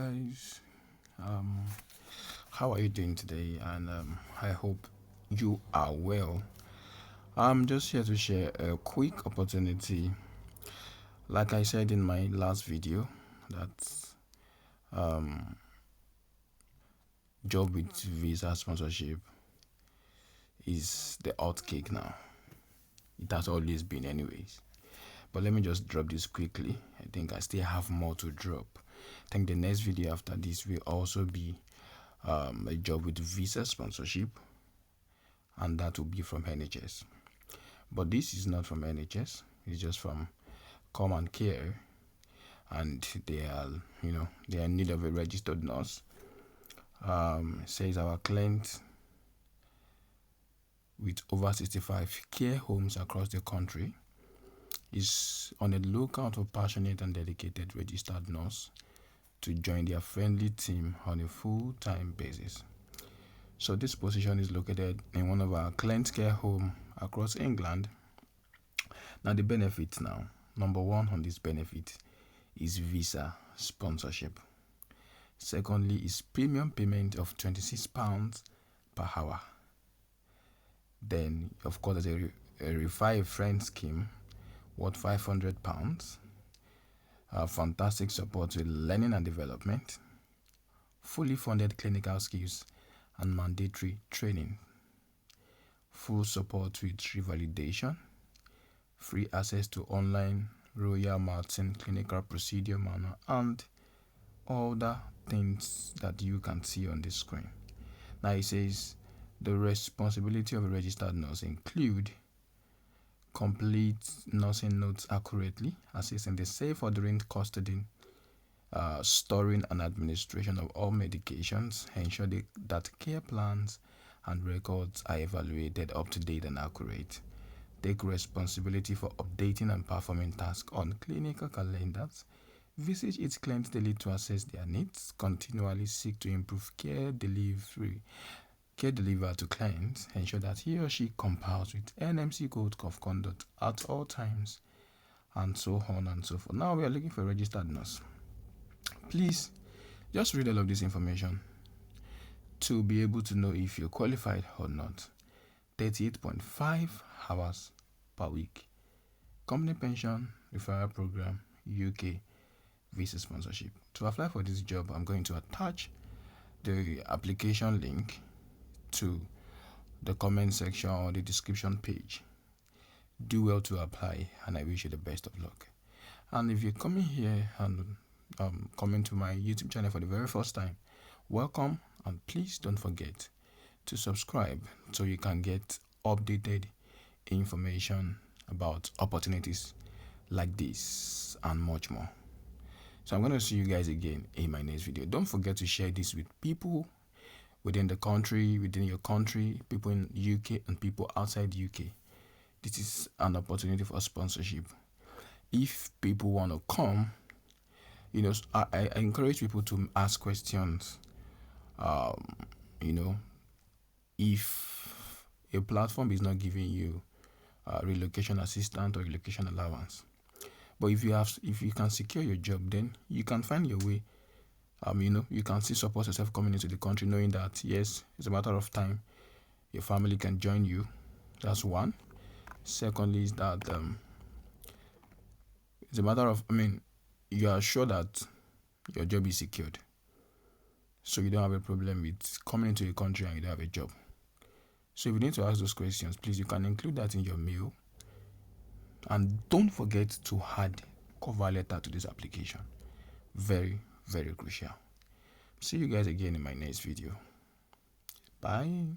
guys, how are you doing today? And I hope you are well. I'm just here to share a quick opportunity. Like I said in my last video, that um, job with visa sponsorship is the hot cake now. It has always been, anyways. But let me just drop this quickly. I think I still have more to drop. I think the next video after this will also be a job with visa sponsorship, and that will be from NHS. But this is not from NHS. It's just from Common Care, and they are in need of a registered nurse. Says our client with over 65 care homes across the country is on a lookout for passionate and dedicated registered nurse to join their friendly team on a full-time basis. So this position is located in one of our clients' care home across England. Now the benefits now. Number one on this benefit is visa sponsorship. Secondly is premium payment of £26 per hour. Then of course there's a refer a friend scheme worth £500. Fantastic support with learning and development, fully funded clinical skills and mandatory training, full support with revalidation, free access to online Royal Martin clinical procedure manual, and other things that you can see on the screen. Now it says the responsibility of a registered nurse include complete nursing notes accurately, assisting the safe ordering, custody, storing and administration of all medications, ensure that care plans and records are evaluated up to date and accurate, take responsibility for updating and performing tasks on clinical calendars, visit each client daily to assess their needs, continually seek to improve care delivered to clients, ensure that he or she complies with NMC code of conduct at all times, and so on and so forth. Now we are looking for a registered nurse. Please just read all of this information to be able to know if you're qualified or not. 38.5 hours per week. Company pension, referral program, UK, visa sponsorship. To apply for this job, I'm going to attach the application link to the comment section or the description page. Do well to apply, and I wish you the best of luck. And if you're coming here and coming to my YouTube channel for the very first time, welcome, and please don't forget to subscribe so you can get updated information about opportunities like this and much more. So I'm going to see you guys again in my next video. Don't forget to share this with people within the country, within your country, people in UK and people outside UK. This is an opportunity for sponsorship. If people want to come, I encourage people to ask questions. If a platform is not giving you relocation assistance or relocation allowance, but if you can secure your job, then you can find your way. You can still support yourself coming into the country, knowing that yes, it's a matter of time your family can join you. That's one. Secondly is that it's a matter of you are sure that your job is secured, so you don't have a problem with coming into a country and you don't have a job. So if you need to ask those questions, please, you can include that in your mail, and don't forget to add cover letter to this application. Very, very crucial. See you guys again in my next video. Bye.